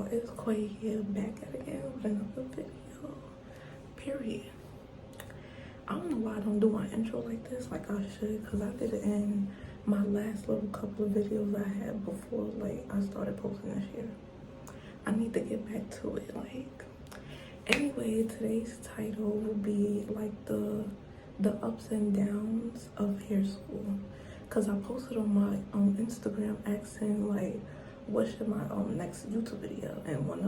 y'all, it's Quay here, back at it again with another video, period. I don't know why I don't do my intro like this like I should, because I did it in my last little couple of videos I had before like I started posting this year. I need to get back to it. Anyway, today's title will be like the ups and downs of hair school, because I posted on my Instagram asking like what should my next YouTube video, and one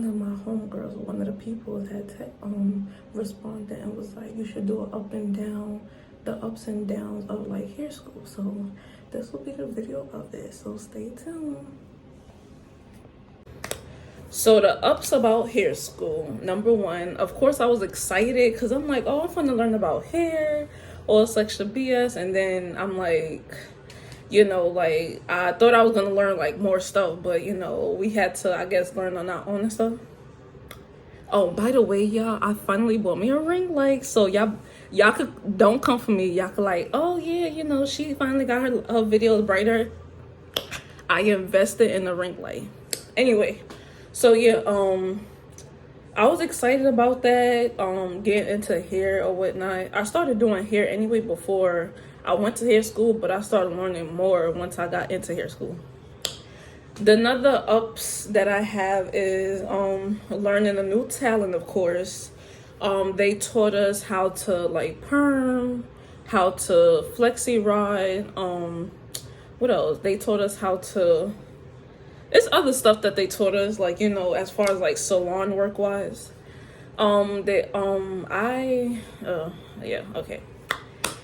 of my homegirls, one of the people had responded and was like, you should do the ups and downs of like hair school. So this will be the video of it, so stay tuned. So the ups about hair school, number one, of course I was excited because I'm like, oh, I'm gonna learn about hair, all this extra BS. And then I'm like, like I thought I was gonna learn like more stuff, but we had to, I guess, learn on our own and stuff. Oh, by the way, y'all, I finally bought me a ring light, so y'all don't come for me. Y'all could like, oh yeah, she finally got her videos brighter. I invested in the ring light. Anyway, so yeah, I was excited about that, getting into hair or whatnot. I started doing hair anyway before I went to hair school, but I started learning more once I got into hair school. The another ups that I have is learning a new talent, of course. They taught us how to like perm, how to flexi rod, what else? They taught us how to, it's other stuff that they taught us, like, as far as like salon work wise. Yeah, okay.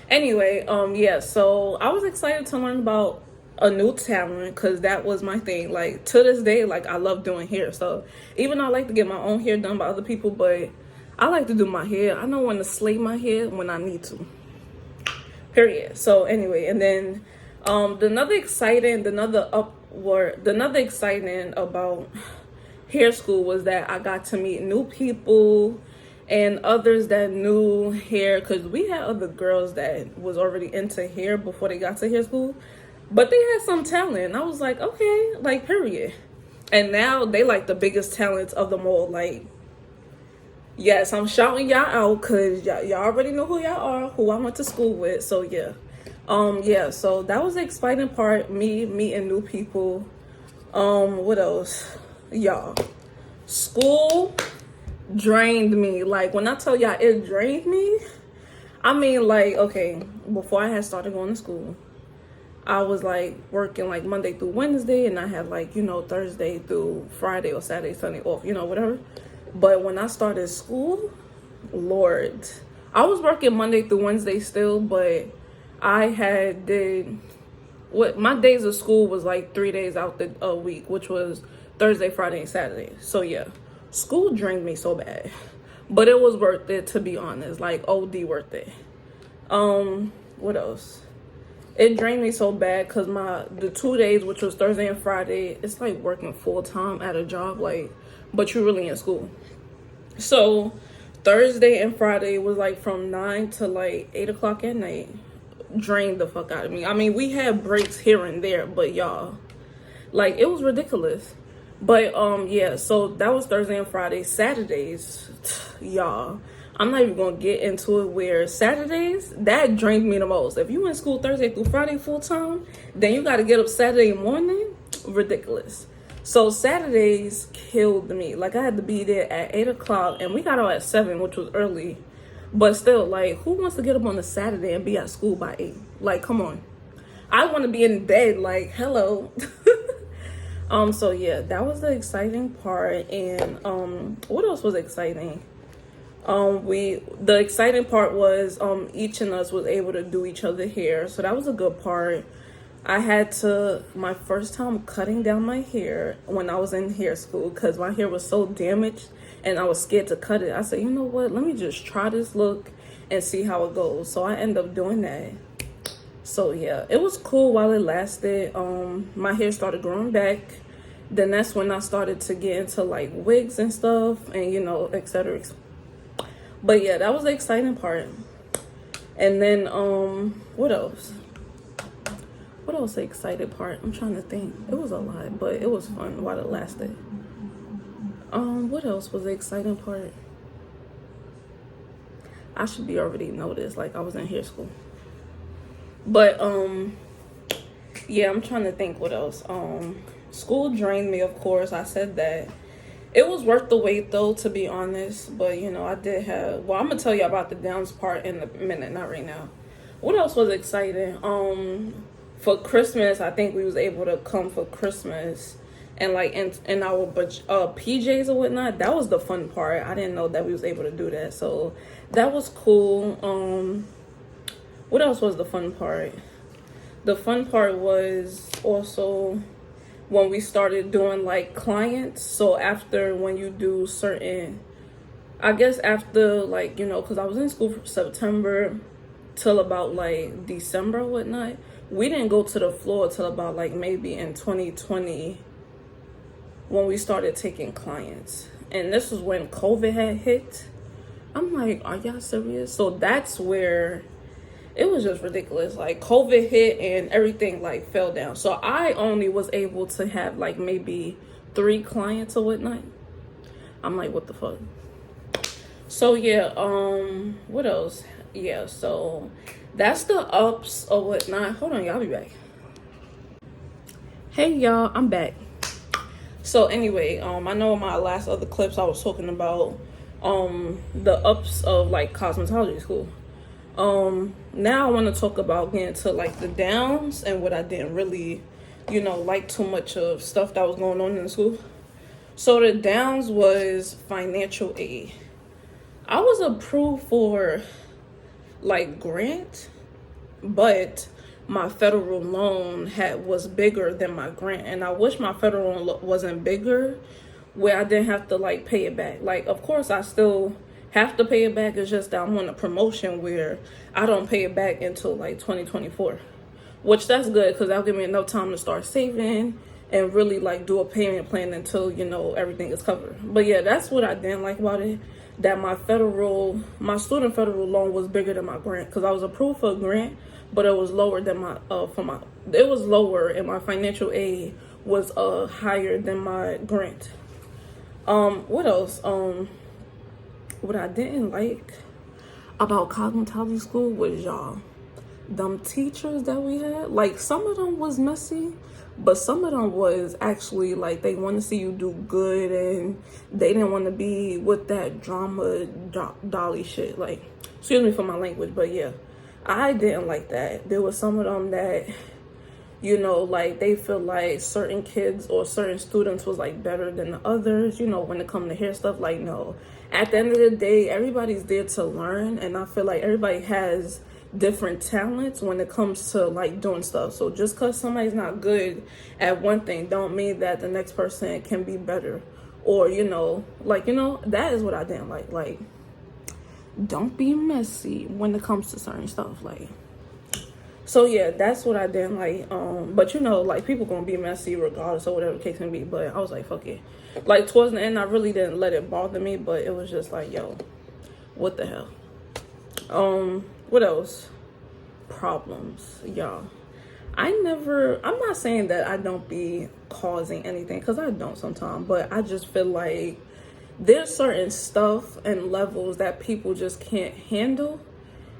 Anyway, yeah, so I was excited to learn about a new talent because that was my thing. Like, to this day, like, I love doing hair. So even though I like to get my own hair done by other people, but I like to do my hair. I know when to slay my hair when I need to. Period. So anyway, and then the another exciting about hair school was that I got to meet new people and others that knew hair, because we had other girls that was already into hair before they got to hair school, but they had some talent. I was like, okay, like, period. And now they like the biggest talents of them all. Like, yes, I'm shouting y'all out because y'all already know who y'all are, who I went to school with. So yeah, yeah, so that was the exciting part, me meeting new people. What else? Y'all, school drained me. Like, when I tell y'all it drained me, I mean, like, okay, before I had started going to school, I was like working like Monday through Wednesday, and I had like, Thursday through Friday or Saturday, Sunday off, whatever. But when I started school, Lord, I was working Monday through Wednesday still, but I my days of school was like 3 days out a week, which was Thursday, Friday, and Saturday. So yeah, school drained me so bad, but it was worth it, to be honest, like OD worth it. What else? It drained me so bad because the 2 days, which was Thursday and Friday, it's like working full time at a job, like, but you're really in school. So Thursday and Friday was like from 9 to like 8 o'clock at night. Drained the fuck out of me. I mean, we had breaks here and there, but y'all, like, it was ridiculous. But yeah, so that was Thursday and Friday. Saturdays, y'all, I'm not even gonna get into it, where Saturdays, that drained me the most. If you in school Thursday through Friday full time, then you gotta get up Saturday morning. Ridiculous. So Saturdays killed me. Like, I had to be there at 8 o'clock, and we got out at 7, which was early. But still, like, who wants to get up on a Saturday and be at school by 8? Like, come on. I want to be in bed, like, hello. So yeah, that was the exciting part. And what else was exciting? The exciting part was each of us was able to do each other hair. So that was a good part. I had my first time cutting down my hair when I was in hair school, because my hair was so damaged and I was scared to cut it. I said, you know what, let me just try this look and see how it goes. So I ended up doing that. So yeah, it was cool while it lasted. My hair started growing back. Then that's when I started to get into like wigs and stuff, and etc. But yeah, that was the exciting part. And then what else? What else the excited part? I'm trying to think. It was a lot, but it was fun while it lasted. What else was the exciting part? I should be already know this, like I was in hair school. But yeah, I'm trying to think what else. School drained me, of course. I said that. It was worth the wait though, to be honest. But you know, I did have, well, I'm gonna tell you about the downs part in a minute, not right now. What else was exciting? For Christmas, I think we was able to come for Christmas and like in our PJs or whatnot. That was the fun part. I didn't know that we was able to do that, so that was cool. What else was the fun part? The fun part was also when we started doing like clients. So after, when you do certain, I guess after, like, you know, because I was in school from September till about like December or whatnot, we didn't go to the floor till about like maybe in 2020 when we started taking clients. And this was when COVID had hit. I'm like, are y'all serious? So that's where it was just ridiculous. Like COVID hit and everything like fell down. So I only was able to have like maybe 3 clients or whatnot. I'm like, what the fuck? So yeah, what else? Yeah, so that's the ups or whatnot. Hold on, y'all, be back. Hey y'all, I'm back. So anyway, I know in my last other clips I was talking about the ups of like cosmetology school. Now I want to talk about getting to like the downs and what I didn't really, you know, like too much of stuff that was going on in the school. So the downs was financial aid. I was approved for like grant, but my federal loan was bigger than my grant, and I wish my federal loan wasn't bigger, where I didn't have to like pay it back. Like, of course I still have to pay it back. It's just that I'm on a promotion where I don't pay it back until like 2024, which that's good because that'll give me enough time to start saving and really like do a payment plan until, you know, everything is covered. But yeah, that's what I didn't like about it, that my student federal loan was bigger than my grant, because I was approved for a grant, but it was lower than it was lower, and my financial aid was higher than my grant. What else? What I didn't like about cosmetology school was, y'all, them teachers that we had. Like, some of them was messy, but some of them was actually like they want to see you do good, and they didn't want to be with that drama dolly shit. Like, excuse me for my language, but yeah, I didn't like that. There was some of them that, you know, like they feel like certain kids or certain students was like better than the others, you know, when it comes to hair stuff. Like, no, at the end of the day, everybody's there to learn, and I feel like everybody has different talents when it comes to like doing stuff. So just because somebody's not good at one thing don't mean that the next person can be better. Or, you know, like, you know, that is what I didn't like. Like, don't be messy when it comes to certain stuff. Like, so yeah, that's what I didn't like. But you know, like, people gonna be messy regardless of whatever the case can be. But I was like, fuck it. Like, towards the end, I really didn't let it bother me, but it was just like, yo, what the hell? What else? Problems, y'all. I'm not saying that I don't be causing anything, because I don't sometimes, but I just feel like there's certain stuff and levels that people just can't handle.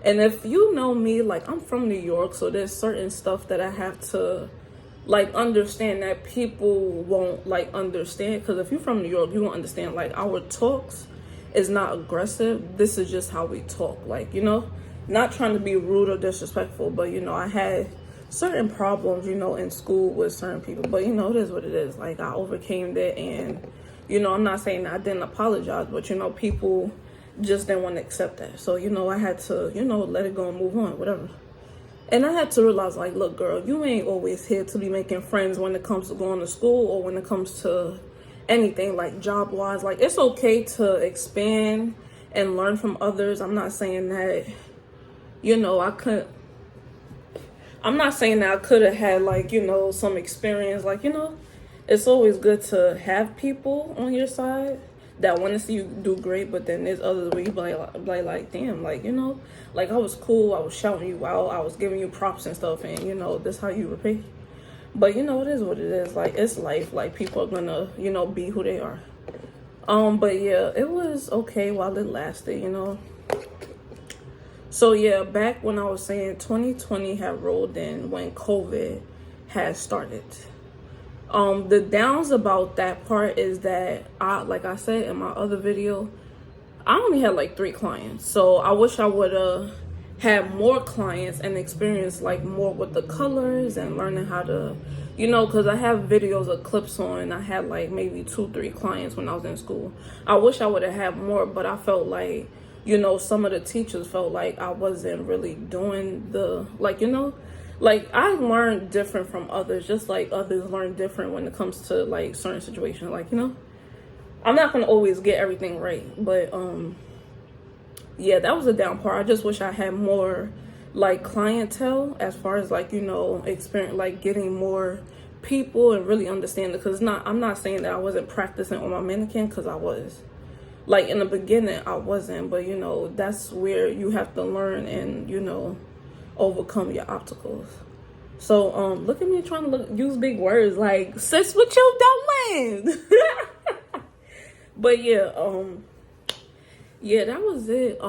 And if you know me, like, I'm from New York, so there's certain stuff that I have to like understand that people won't like understand. Because if you're from New York, you won't understand, like, our talks is not aggressive. This is just how we talk. Like, you know, not trying to be rude or disrespectful, but, you know, I had certain problems, you know, in school with certain people. But, you know, it is what it is. Like, I overcame that, and, you know, I'm not saying I didn't apologize, but, you know, people just didn't want to accept that. So, you know, I had to, you know, let it go and move on, whatever. And I had to realize, like, look, girl, you ain't always here to be making friends when it comes to going to school or when it comes to anything, like, job-wise. Like, it's okay to expand and learn from others. I'm not saying that, you know, I'm not saying that I could have had, like, you know, some experience. Like, you know, it's always good to have people on your side that want to see you do great, but then there's others where you be like, damn, like, you know, like, I was cool, I was shouting you out, I was giving you props and stuff, and, you know, this how you repay. But, you know, it is what it is. Like, it's life. Like, people are gonna, you know, be who they are. But yeah, it was okay while it lasted, you know. So yeah, back when I was saying 2020 had rolled in when COVID had started. The downs about that part is that like I said in my other video, I only had like 3 clients. So I wish I would have had more clients and experienced like more with the colors and learning how to, you know, because I have videos of clips on. I had like maybe 2-3 clients when I was in school. I wish I would have had more, but I felt like, you know, some of the teachers felt like I wasn't really doing the, like, you know, like I learned different from others, just like others learn different when it comes to like certain situations. Like, you know, I'm not gonna always get everything right, but yeah, that was a down part. I just wish I had more like clientele as far as like, you know, experience, like getting more people and really understanding. Because I'm not saying that I wasn't practicing on my mannequin, because I was. Like in the beginning I wasn't, but you know, that's where you have to learn and, you know, overcome your obstacles. So look at me trying to use big words like, sis, what you doing? But yeah, yeah, that was it.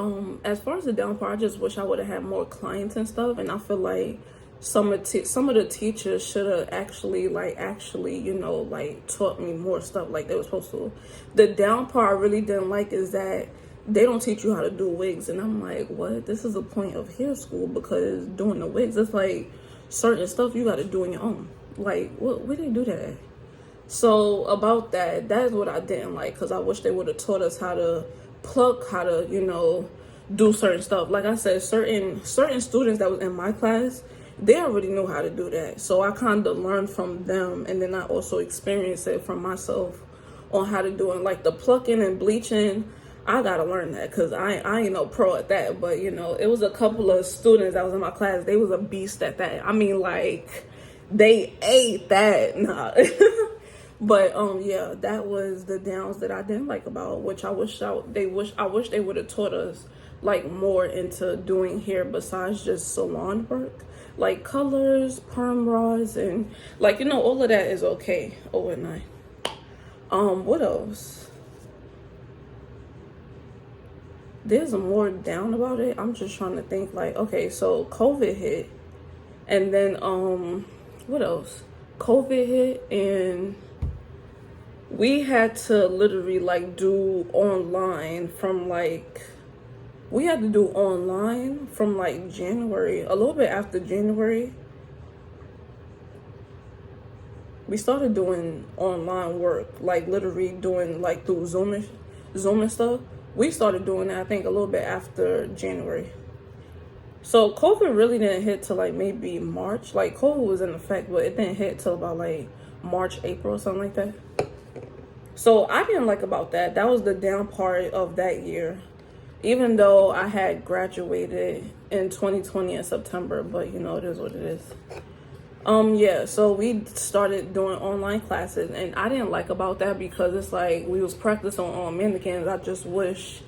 As far as the down part, I just wish I would have had more clients and stuff. And I feel like some of the teachers should have actually, you know, like taught me more stuff like they were supposed to. The down part I really didn't like is that they don't teach you how to do wigs. And I'm like, what? This is the point of hair school, because doing the wigs, it's like certain stuff you got to do on your own. Like, where do you do that? So about that is what I didn't like, because I wish they would have taught us how to pluck, how to, you know, do certain stuff. Like I said, certain students that was in my class, they already know how to do that. So I kind of learned from them, and then I also experienced it from myself on how to do it. Like the plucking and bleaching, I gotta learn that, because I ain't no pro at that. But you know, it was a couple of students that was in my class, they was a beast at that. I mean, like, they ate that. Nah. But yeah, that was the downs that I didn't like about, which I wish they would have taught us like more into doing hair besides just salon work, like colors, perm rods, and like, you know, all of that is okay overnight. What else? There's more down about it. I'm just trying to think, like, okay, so COVID hit, and then what else? COVID hit, and we had to literally like do online from like, we had to do online from like January, a little bit after January. We started doing online work, like literally doing like through Zoom and stuff. We started doing that, I think, a little bit after January. So COVID really didn't hit till like maybe March. Like COVID was in effect, but it didn't hit till about like March, April, something like that. So I didn't like about that. That was the down part of that year. Even though I had graduated in 2020 in September, but you know, it is what it is. Yeah, so we started doing online classes, and I didn't like about that because it's like we was practicing on mannequins. I just wish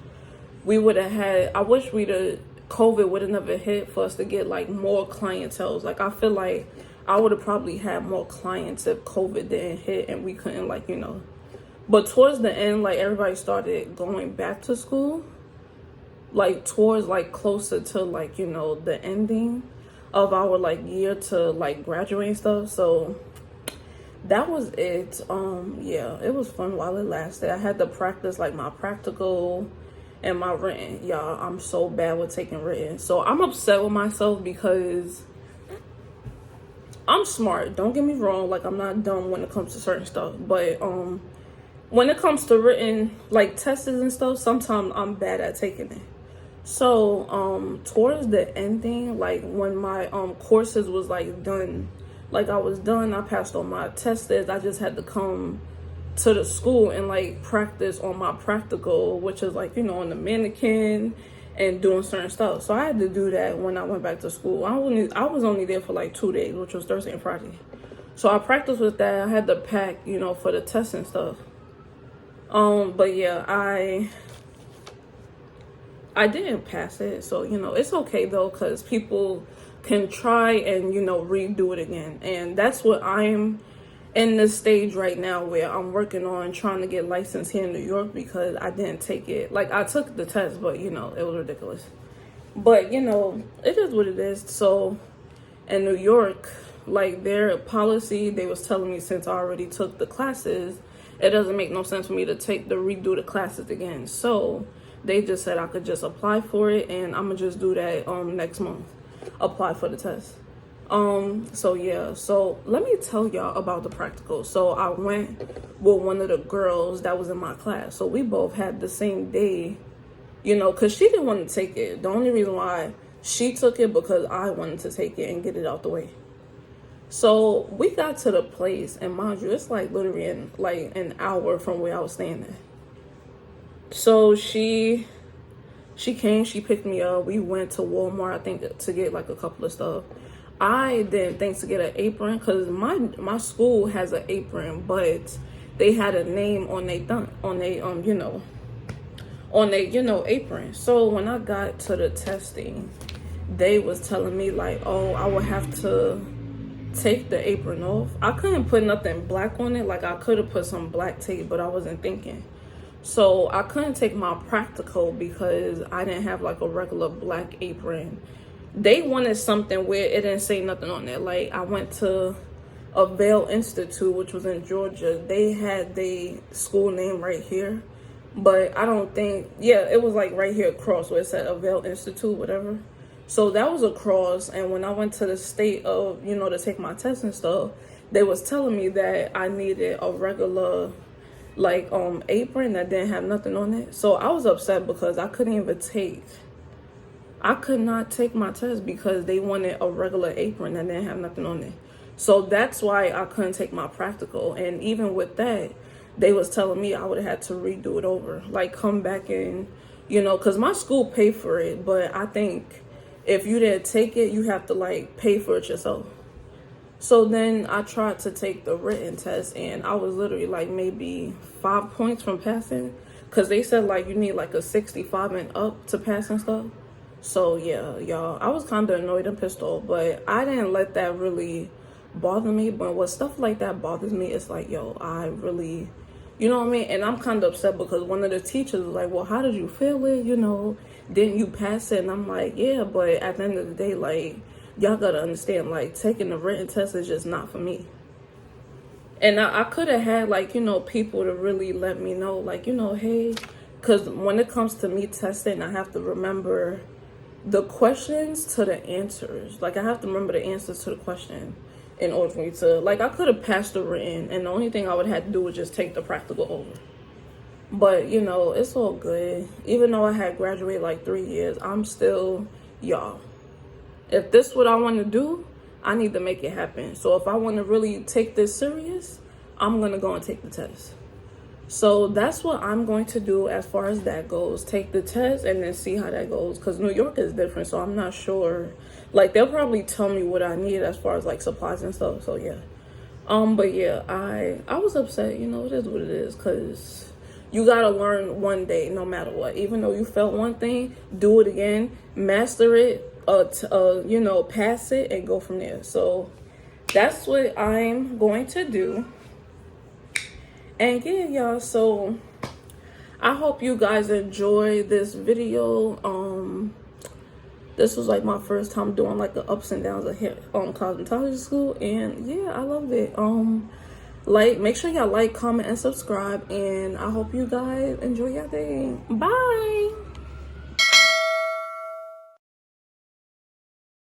we would have had, I wish COVID would have never hit for us to get like more clientele. Like I feel like I would have probably had more clients if COVID didn't hit and we couldn't, like, you know. But towards the end, like everybody started going back to school, like towards like closer to like, you know, the ending of our like year to like graduating stuff. So that was it. Yeah, it was fun while it lasted. I had to practice like my practical and my written. Y'all, I'm so bad with taking written. So I'm upset with myself because I'm smart. Don't get me wrong. Like, I'm not dumb when it comes to certain stuff. But when it comes to written, like tests and stuff, sometimes I'm bad at taking it. So towards the ending, like when my courses was like done, like I was done, I passed on my tests. I just had to come to the school and like practice on my practical, which is like, you know, on the mannequin and doing certain stuff. So I had to do that when I went back to school. I was only there for like 2 days, which was Thursday and Friday. So I practiced with that. I had to pack, you know, for the tests and stuff. But yeah, I didn't pass it, so you know, it's okay though, because people can try and, you know, redo it again. And that's what I'm in this stage right now where I'm working on trying to get licensed here in New York because I didn't take it. Like, I took the test, but, you know, it was ridiculous. But, you know, it is what it is. So, in New York, like, their policy, they was telling me since I already took the classes, it doesn't make no sense for me to redo the classes again. So, they just said I could just apply for it, and I'm going to just do that next month. Apply for the test. So yeah, so let me tell y'all about the practical. So I went with one of the girls that was in my class. So we both had the same day, you know, because she didn't want to take it. The only reason why she took it because I wanted to take it and get it out the way. So we got to the place, and mind you, it's like literally like an hour from where I was staying at. So she came, she picked me up. We went to Walmart, I think, to get like a couple of stuff. I didn't think to get an apron because my school has an apron, but they had a name on their apron. So when I got to the testing, they was telling me like, oh, I would have to take the apron off. I couldn't put nothing black on it. Like, I could have put some black tape, but I wasn't thinking. So I couldn't take my practical because I didn't have like a regular black apron. They wanted something where it didn't say nothing on there. Like, I went to Avail Institute, which was in Georgia. They had the school name right here. But I don't think, yeah, it was like right here across where it said Avail Institute, whatever. So that was across. And when I went to the state of, you know, to take my test and stuff, they was telling me that I needed a regular, like, apron that didn't have nothing on it. So I was upset because I could not take my test because they wanted a regular apron that didn't have nothing on it. So that's why I couldn't take my practical. And even with that, they was telling me I would have had to redo it over. Like, come back and, you know, because my school paid for it. But I think if you didn't take it, you have to, like, pay for it yourself. So then I tried to take the written test, and I was literally, like, maybe 5 points from passing. Because they said, like, you need, like, a 65 and up to pass and stuff. So yeah, y'all, I was kind of annoyed and pissed off, but I didn't let that really bother me. But when stuff like that bothers me, it's like, yo, I really, you know what I mean? And I'm kind of upset because one of the teachers was like, well, how did you feel it? You know, didn't you pass it? And I'm like, yeah, but at the end of the day, like, y'all gotta understand, like, taking the written test is just not for me. And I could have had, like, you know, people to really let me know, like, you know, hey, because when it comes to me testing, I have to remember the questions to the answers. Like, I have to remember the answers to the question in order for me to, like, I could have passed the written, and the only thing I would have to do was just take the practical over. But, you know, it's all good. Even though I had graduated like 3 years, I'm still, y'all, if this is what I want to do, I need to make it happen. So if I want to really take this serious, I'm going to go and take the test. So that's what I'm going to do as far as that goes. Take the test and then see how that goes. Because New York is different, so I'm not sure. Like, they'll probably tell me what I need as far as, like, supplies and stuff. So, yeah. But, yeah, I was upset. You know, it is what it is. Because you got to learn one day no matter what. Even though you felt one thing, do it again. Master it. You know, pass it and go from there. So that's what I'm going to do. And yeah, y'all, so I hope you guys enjoy this video. This was like my first time doing like the ups and downs of hair cosmetology school, and yeah, I loved it. Like, make sure y'all like, comment, and subscribe, and I hope you guys enjoy your day. Bye.